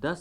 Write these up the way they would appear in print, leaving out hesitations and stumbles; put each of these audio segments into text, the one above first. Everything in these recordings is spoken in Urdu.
10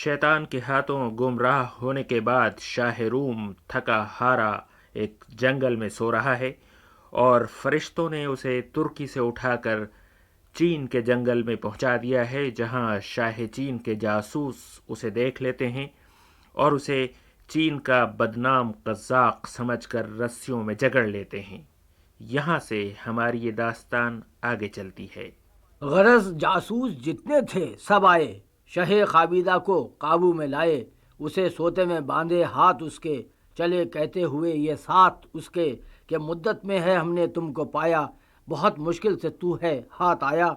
شیطان کے ہاتھوں گمراہ ہونے کے بعد شاہ روم تھکا ہارا ایک جنگل میں سو رہا ہے، اور فرشتوں نے اسے ترکی سے اٹھا کر چین کے جنگل میں پہنچا دیا ہے، جہاں شاہ چین کے جاسوس اسے دیکھ لیتے ہیں اور اسے چین کا بدنام قزاق سمجھ کر رسیوں میں جکڑ لیتے ہیں۔ یہاں سے ہماری یہ داستان آگے چلتی ہے۔ غرض جاسوس جتنے تھے سب آئے، شہ قابیدہ کو قابو میں لائے، اسے سوتے میں باندھے ہاتھ اس کے، چلے کہتے ہوئے یہ ساتھ اس کے کہ مدت میں ہے ہم نے تم کو پایا، بہت مشکل سے تو ہے ہاتھ آیا،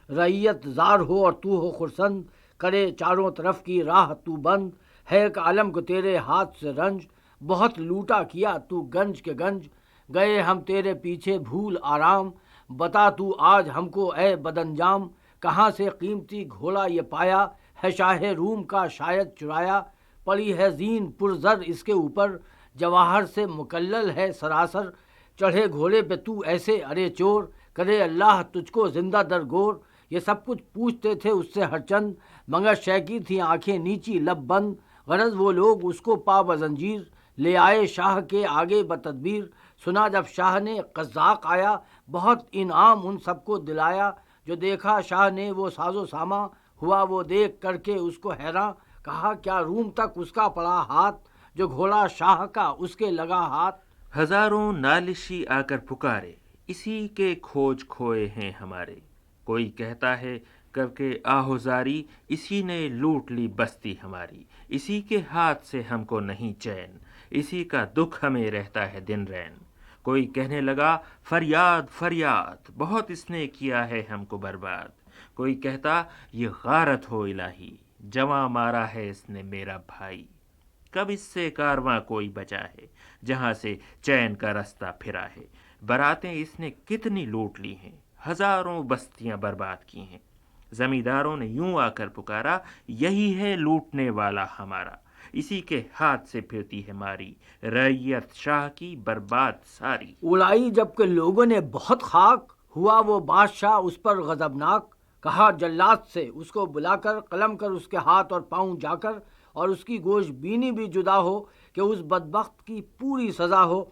رعیت زار ہو اور تو ہو خرسند، کرے چاروں طرف کی راہ تو بند، ہے کہ عالم کو تیرے ہاتھ سے رنج، بہت لوٹا کیا تو گنج کے گنج، گئے ہم تیرے پیچھے بھول آرام، بتا تو آج ہم کو اے بدانجام، کہاں سے قیمتی گھوڑا یہ پایا، ہے شاہ روم کا شاید چرایا، پڑی ہے زین پرزر اس کے اوپر، جواہر سے مکلل ہے سراسر، چڑھے گھوڑے پہ تو ایسے ارے چور، کرے اللہ تجھ کو زندہ درگور، یہ سب کچھ پوچھتے تھے اس سے ہر چند، مگر شے کی تھی آنکھیں نیچی لب بند، غرض وہ لوگ اس کو پا بزنجیر، لے آئے شاہ کے آگے بتدبیر، سنا جب شاہ نے قزاق آیا، بہت انعام ان سب کو دلایا، جو دیکھا شاہ نے وہ ساز و ساما، ہوا وہ دیکھ کر کے اس کو حیراں، کہا کیا روم تک اس کا پڑا ہاتھ، جو گھوڑا شاہ کا اس کے لگا ہاتھ۔ ہزاروں نالشی آ کر پکارے، اسی کے کھوج کھوئے ہیں ہمارے، کوئی کہتا ہے کر کے آہوزاری، اسی نے لوٹ لی بستی ہماری، اسی کے ہاتھ سے ہم کو نہیں چین، اسی کا دکھ ہمیں رہتا ہے دن رین، کوئی کہنے لگا فریاد فریاد، بہت اس نے کیا ہے ہم کو برباد، کوئی کہتا یہ غارت ہو الہی، جواں مارا ہے اس نے میرا بھائی، کب اس سے کارواں کوئی بچا ہے، جہاں سے چین کا رستہ پھرا ہے، براتیں اس نے کتنی لوٹ لی ہیں، ہزاروں بستیاں برباد کی ہیں، زمینداروں نے یوں آ کر پکارا، یہی ہے لوٹنے والا ہمارا، اسی کے ہاتھ سے پھرتی ہے ماری، رعیت شاہ کی برباد ساری۔ اڑائی جب کہ لوگوں نے بہت خاک، ہوا وہ بادشاہ اس پر غضبناک، کہا جلاد سے اس کو بلا کر، قلم کر اس کے ہاتھ اور پاؤں جا کر، اور اس کی گوشت بینی بھی جدا ہو، کہ اس بدبخت کی پوری سزا ہو،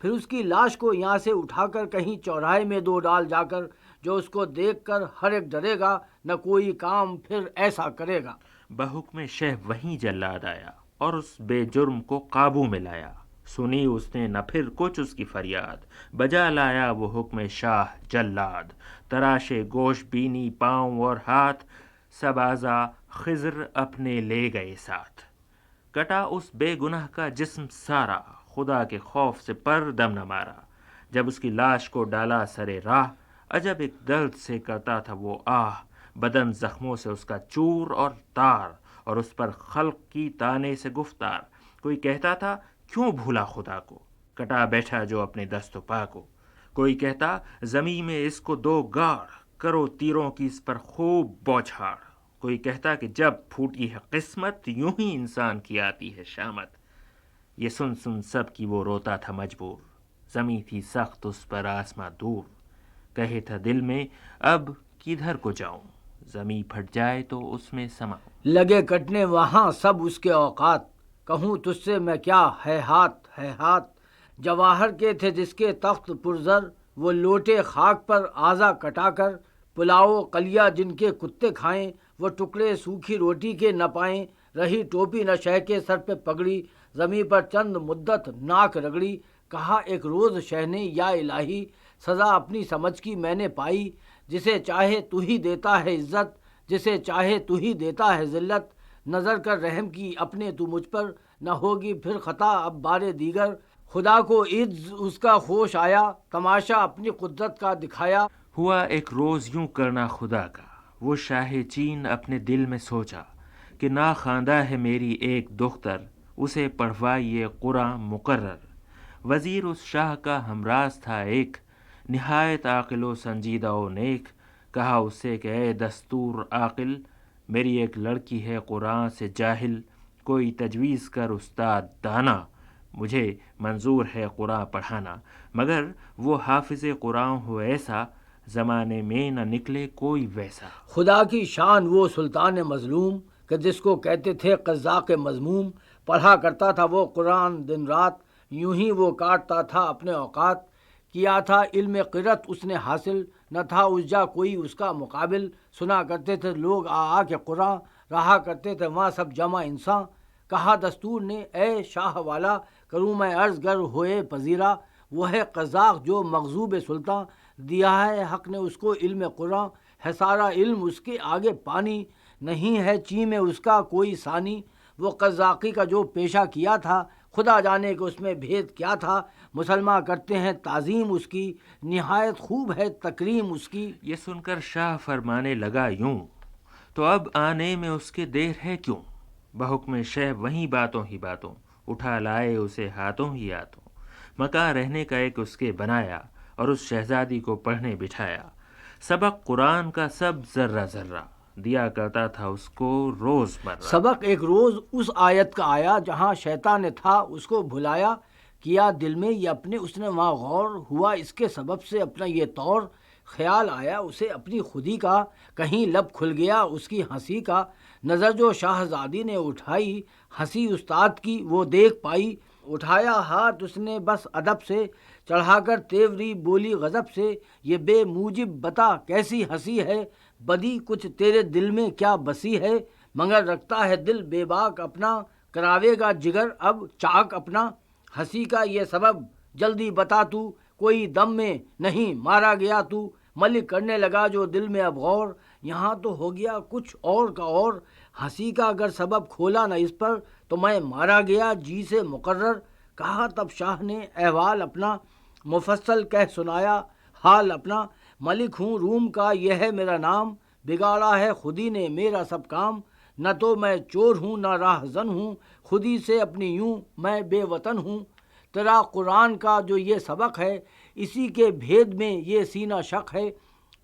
پھر اس کی لاش کو یہاں سے اٹھا کر کہیں چوراہے میں دو ڈال جا کر، جو اس کو دیکھ کر ہر ایک ڈرے گا، نہ کوئی کام پھر ایسا کرے گا۔ بحکم شہ وہیں جلاد آیا اور اس بے جرم کو قابو میں لایا، سنی اس نے نہ پھر کچھ اس کی فریاد، بجا لایا وہ حکم شاہ جلاد، تراشے گوشت بینی پاؤں اور ہاتھ، سب اعضا خضر اپنے لے گئے ساتھ، کٹا اس بے گناہ کا جسم سارا، خدا کے خوف سے پر دم نہ مارا، جب اس کی لاش کو ڈالا سرے راہ، عجب ایک درد سے کرتا تھا وہ آہ، بدن زخموں سے اس کا چور اور تار، اور اس پر خلق کی تانے سے گفتار، کوئی کہتا تھا کیوں بھولا خدا کو، کٹا بیٹھا جو اپنے دست و پا کو، کوئی کہتا زمیں میں اس کو دو گاڑ، کرو تیروں کی اس پر خوب بوچھاڑ، کوئی کہتا کہ جب پھوٹی ہے قسمت، یوں ہی انسان کی آتی ہے شامت، یہ سن سن سب کی وہ روتا تھا مجبور، زمیں تھی سخت اس پر آسماں دور، کہے تھا دل میں اب کدھر کو جاؤں، زمیں پھٹ جائے تو اس میں سماؤں، لگے کٹنے وہاں سب اس کے اوقات، کہوں تجھ سے میں کیا ہے ہاتھ، جواہر کے تھے جس کے تخت پرزر، وہ لوٹے خاک پر آزا کٹا کر، پلاؤ قلیہ جن کے کتے کھائیں، وہ ٹکڑے سوکھی روٹی کے نہ پائیں، رہی ٹوپی نہ شہ کے سر پہ پگڑی، زمیں پر چند مدت ناک رگڑی، کہا ایک روز شہ نے یا الہی، سزا اپنی سمجھ کی میں نے پائی، جسے چاہے تو ہی دیتا ہے عزت، جسے چاہے تو ہی دیتا ہے ذلت، نظر کر رحم کی اپنے تو مجھ پر، نہ ہوگی پھر خطا اب بارے دیگر، خدا کو عز اس کا خوش آیا، تماشا اپنی قدرت کا دکھایا۔ ہوا ایک روز یوں کرنا خدا کا، وہ شاہ چین اپنے دل میں سوچا کہ ناخواندہ ہے میری ایک دختر، اسے پڑھوائیے قرآن مقرر، وزیر اس شاہ کا ہمراز تھا ایک، نہایت عاقل و سنجیدہ و نیک، کہا اس سے کہ اے دستور عاقل، میری ایک لڑکی ہے قرآن سے جاہل، کوئی تجویز کر استاد دانا، مجھے منظور ہے قرآن پڑھانا، مگر وہ حافظ قرآن ہو ایسا، زمانے میں نہ نکلے کوئی ویسا۔ خدا کی شان وہ سلطان مظلوم، کہ جس کو کہتے تھے قزاق مذموم، پڑھا کرتا تھا وہ قرآن دن رات، یوں ہی وہ کاٹتا تھا اپنے اوقات، کیا تھا علم قرت اس نے حاصل، نہ تھا اس جا کوئی اس کا مقابل، سنا کرتے تھے لوگ آ کے قرآن، رہا کرتے تھے وہاں سب جمع انسان، کہا دستور نے اے شاہ والا، کروں میں عرض گر ہوئے پذیرا، وہ ہے قزاق جو مغضوب سلطان، دیا ہے حق نے اس کو علم قرآن، ہے سارا علم اس کے آگے پانی، نہیں ہے چی میں اس کا کوئی ثانی، وہ قزاقی کا جو پیشہ کیا تھا، خدا جانے کہ اس میں بھید کیا تھا، مسلمان کرتے ہیں تعظیم اس کی، نہایت خوب ہے تکریم اس کی۔ یہ سن کر شاہ فرمانے لگا یوں، تو اب آنے میں اس کے دیر ہے کیوں؟ بحکم شہ وہیں باتوں ہی باتوں، اٹھا لائے اسے ہاتھوں ہی ہاتھوں، مکاں رہنے کا ایک اس کے بنایا، اور اس شہزادی کو پڑھنے بٹھایا، سبق قرآن کا سب ذرہ ذرہ، دیا کرتا تھا اس کو روز مرہ۔ سبق ایک روز اس آیت کا آیا جہاں شیطان نے تھا اس کو بھلایا، کیا دل میں یہ اپنے اس نے وہاں غور ہوا، اس کے سبب سے اپنا یہ طور خیال آیا اسے اپنی خودی کا، کہیں لب کھل گیا اس کی ہنسی کا، نظر جو شاہزادی نے اٹھائی ہنسی استاد کی وہ دیکھ پائی، اٹھایا ہاتھ اس نے بس ادب سے، چڑھا کر تیوری بولی غضب سے، یہ بے موجب بتا کیسی ہنسی ہے، بدی کچھ تیرے دل میں کیا بسی ہے، مگر رکھتا ہے دل بے باک اپنا، کراوے گا جگر اب چاک اپنا، ہنسی کا یہ سبب جلدی بتا تو، کوئی دم میں نہیں مارا گیا تو، ملک کرنے لگا جو دل میں اب غور، یہاں تو ہو گیا کچھ اور کا اور، ہنسی کا اگر سبب کھولا نہ اس پر، تو میں مارا گیا جی سے مقرر، کہا تب شاہ نے احوال اپنا، مفصل کہہ سنایا حال اپنا، ملک ہوں روم کا یہ ہے میرا نام، بگاڑا ہے خودی نے میرا سب کام، نہ تو میں چور ہوں نہ راہ زن ہوں، خودی سے اپنی یوں میں بے وطن ہوں، تیرا قرآن کا جو یہ سبق ہے، اسی کے بھید میں یہ سینہ شق ہے،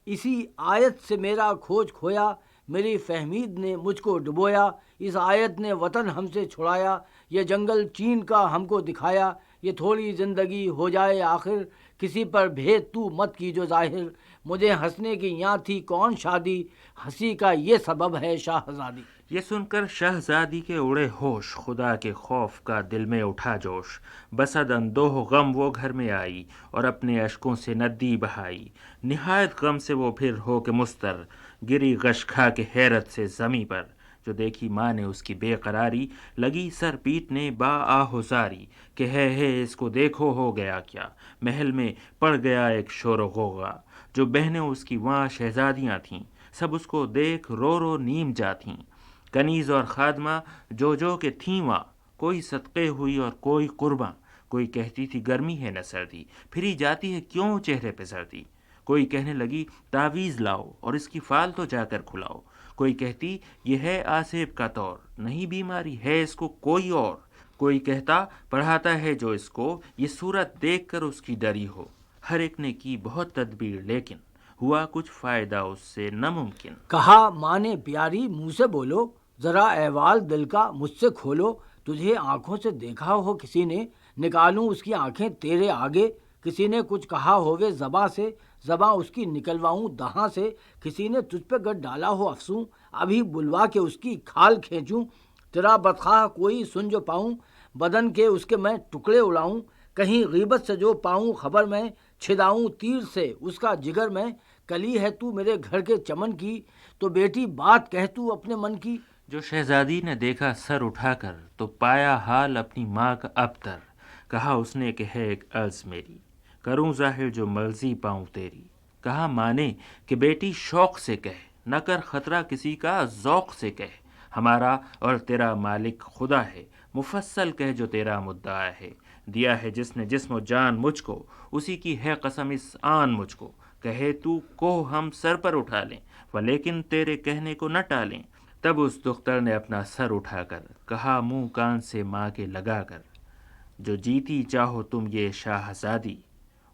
اسی آیت سے میرا کھوج کھویا، میری فہمید نے مجھ کو ڈبویا، اس آیت نے وطن ہم سے چھڑایا، یہ جنگل چین کا ہم کو دکھایا، یہ تھوڑی زندگی ہو جائے آخر، کسی پر بھید تو مت کی جو ظاہر، مجھے ہنسنے کی یہاں تھی کون شادی، ہنسی کا یہ سبب ہے شاہزادی۔ یہ سن کر شہزادی کے اڑے ہوش، خدا کے خوف کا دل میں اٹھا جوش، بسد اندوہ غم وہ گھر میں آئی، اور اپنے اشکوں سے ندی بہائی، نہایت غم سے وہ پھر ہو کے مستر، گری غش کھا کے حیرت سے زمیں پر، جو دیکھی ماں نے اس کی بے قراری، لگی سر پیٹنے با آہوزاری، کہ ہے اس کو دیکھو ہو گیا کیا، محل میں پڑ گیا ایک شور و غوغا، جو بہنیں اس کی وہاں شہزادیاں تھیں، سب اس کو دیکھ رو رو نیم جاتیں، کنیز اور خادمہ جو کہ تھیں وہاں، کوئی صدقے ہوئی اور کوئی قرباں، کوئی کہتی تھی گرمی ہے نہ سردی، پھری جاتی ہے کیوں چہرے پہ سردی، کوئی کہنے لگی تعویذ لاؤ اور اس کی فال تو جا کر کھلاؤ، کوئی کہتی یہ ہے آسیب کا طور، نہیں بیماری ہے اس کو کوئی اور، کوئی کہتا پڑھاتا ہے جو اس کو یہ صورت دیکھ کر اس کی ڈری ہو، ہر ایک نے کی بہت تدبیر لیکن ہوا کچھ فائدہ اس سے ناممکن۔ کہا ماں نے پیاری منہ سے بولو، ذرا احوال دل کا مجھ سے کھولو، تجھے آنکھوں سے دیکھا ہو کسی نے، نکالوں اس کی آنکھیں تیرے آگے، کسی نے کچھ کہا ہووے زباں سے، زباں اس کی نکلواؤں دہاں سے، کسی نے تجھ پہ گر ڈالا ہو افسوں، ابھی بلوا کے اس کی کھال کھینچوں، تیرا بدخواہ کوئی سن جو پاؤں، بدن کے اس کے میں ٹکڑے اڑاؤں، کہیں غیبت سے جو پاؤں خبر میں، چھداؤں تیر سے اس کا جگر میں، کلی ہے تو میرے گھر کے چمن کی، تو بیٹی بات کہہ تو اپنے من کی۔ جو شہزادی نے دیکھا سر اٹھا کر، تو پایا حال اپنی ماں کا ابتر، کہا اس نے کہ ہے ایک عرض میری، کروں ظاہر جو مرضی پاؤں تیری، کہا ماں نے کہ بیٹی شوق سے کہہ، نہ کر خطرہ کسی کا ذوق سے کہہ، ہمارا اور تیرا مالک خدا ہے، مفصل کہہ جو تیرا مدعا ہے، دیا ہے جس نے جسم و جان مجھ کو، اسی کی ہے قسم اس آن مجھ کو، کہے تو کو ہم سر پر اٹھا لیں، ولیکن تیرے کہنے کو نہ ٹالیں۔ تب اس دختر نے اپنا سر اٹھا کر کہا منہ کان سے ماں کے لگا کر، جو جیتی چاہو تم یہ شاہزادی،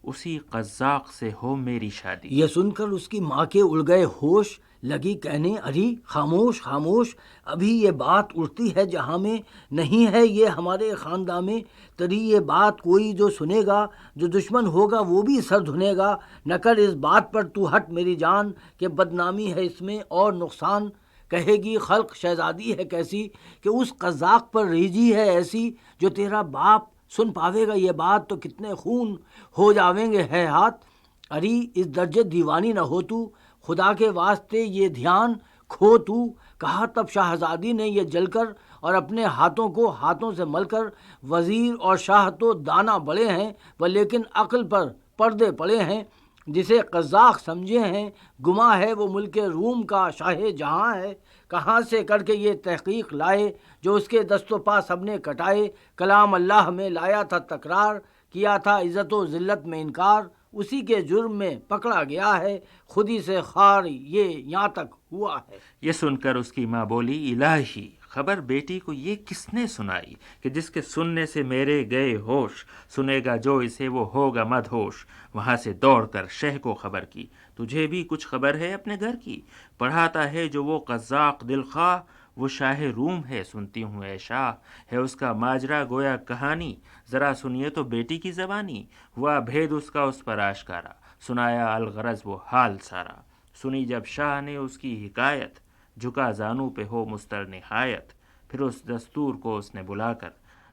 اسی قزاق سے ہو میری شادی۔ یہ سن کر اس کی ماں کے اڑ گئے ہوش، لگی کہنے اری خاموش خاموش، ابھی یہ بات اڑتی ہے جہاں میں، نہیں ہے یہ ہمارے خاندان میں، تری یہ بات کوئی جو سنے گا، جو دشمن ہوگا وہ بھی سر دھنے گا، نہ کر اس بات پر تو ہٹ میری جان، کہ بدنامی ہے اس میں اور نقصان، کہے گی خلق شہزادی ہے کیسی کہ اس قزاق پر ریجی ہے ایسی، جو تیرا باپ سن پاوے گا یہ بات تو کتنے خون ہو جاویں گے ہے ہاتھ۔ اری اس درجے دیوانی نہ ہو تو، خدا کے واسطے یہ دھیان کھو تو۔ کہا تب شاہزادی نے یہ جل کر اور اپنے ہاتھوں کو ہاتھوں سے مل کر، وزیر اور شاہ تو دانا بڑے ہیں وہ لیکن عقل پر پردے پڑے ہیں، جسے قزاق سمجھے ہیں گما ہے وہ ملک روم کا شاہ جہاں ہے۔ کہاں سے کر کے یہ تحقیق لائے جو اس کے دست و پا سب نے کٹائے، کلام اللہ میں لایا تھا تکرار، کیا تھا عزت و ذلت میں انکار، اسی کے جرم میں پکڑا گیا ہے، خود ہی سے خار یہ یہاں تک ہوا ہے۔ یہ سن کر اس کی ماں بولی، الہی خبر بیٹی کو یہ کس نے سنائی کہ جس کے سننے سے میرے گئے ہوش، سنے گا جو اسے وہ ہوگا مدہوش۔ وہاں سے دوڑ کر شہ کو خبر کی، تجھے بھی کچھ خبر ہے اپنے گھر کی؟ پڑھاتا ہے جو وہ قزاق دل خواہ، وہ شاہ روم ہے سنتی ہوں اے شاہ، ہے اس کا ماجرا گویا کہانی، ذرا سنیے تو بیٹی کی زبانی، ہوا بھید اس کا اس پر آشکارا، سنایا الغرض وہ حال سارا۔ سنی جب شاہ نے اس کی حکایت، جھکا زانو پہ ہو مستر نہایت، پھر اس دستور کو اس نے بلا کر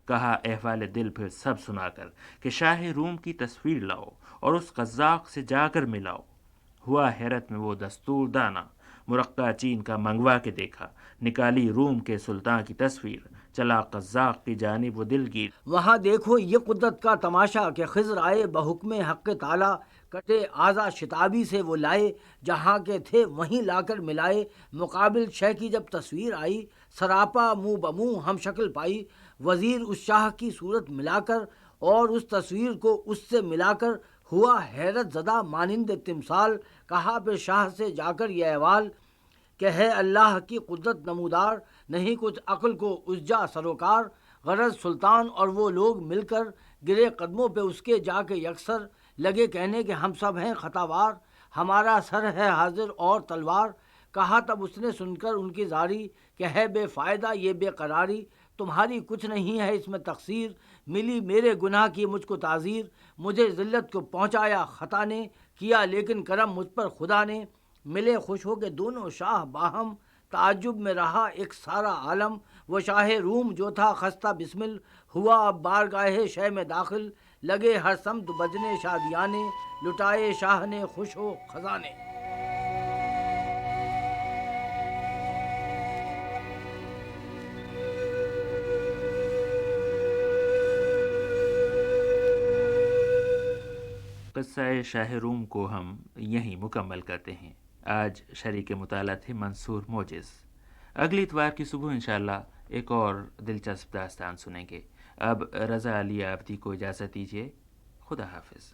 کہا احوال دل پھر سب سنا کر، کہ شاہ روم کی تصویر لاؤ اور اس قزاق سے جا کر ملاؤ۔ ہوا حیرت میں وہ دستور دانا، مرقع چین کا منگوا کے دیکھا، نکالی روم کے سلطان کی تصویر، چلا قزاق کی جانب وہ دلگیر۔ وہاں دیکھو یہ قدرت کا تماشا کہ خضر آئے بحکم حق تعالی، کٹے آزا شتابی سے وہ لائے، جہاں کے تھے وہیں لا کر ملائے۔ مقابل شہ کی جب تصویر آئی، سراپا منہ بمنہ ہم شکل پائی، وزیر اس شاہ کی صورت ملا کر اور اس تصویر کو اس سے ملا کر، ہوا حیرت زدہ مانند تمثال۔ کہا پھر شاہ سے جا کر یہ احوال کہ ہے اللہ کی قدرت نمودار، نہیں کچھ عقل کو اس جا سروکار۔ غرض سلطان اور وہ لوگ مل کر گرے قدموں پہ اس کے جا کے یکسر، لگے کہنے کہ ہم سب ہیں خطاوار، ہمارا سر ہے حاضر اور تلوار۔ کہا تب اس نے سن کر ان کی زاری کہ ہے بے فائدہ یہ بے قراری، تمہاری کچھ نہیں ہے اس میں تقصیر، ملی میرے گناہ کی مجھ کو تعزیر، مجھے ذلت کو پہنچایا خطا نے، کیا لیکن کرم مجھ پر خدا نے۔ ملے خوش ہو کے دونوں شاہ باہم، تعجب میں رہا ایک سارا عالم، وہ شاہ روم جو تھا خستہ بسمل، ہوا اب بارگاہ شہ میں داخل، لگے ہر سمت بجنے شادیانے، لٹائے شاہ نے خوش ہو خزانے۔ قصہ شاہ روم کو ہم یہیں مکمل کرتے ہیں۔ آج شریک مطالعہ تھے منصور موجز۔ اگلی اتوار کی صبح انشاءاللہ ایک اور دلچسپ داستان سنیں گے۔ اب رضا علی عابدی کو اجازت دیجیے، خدا حافظ۔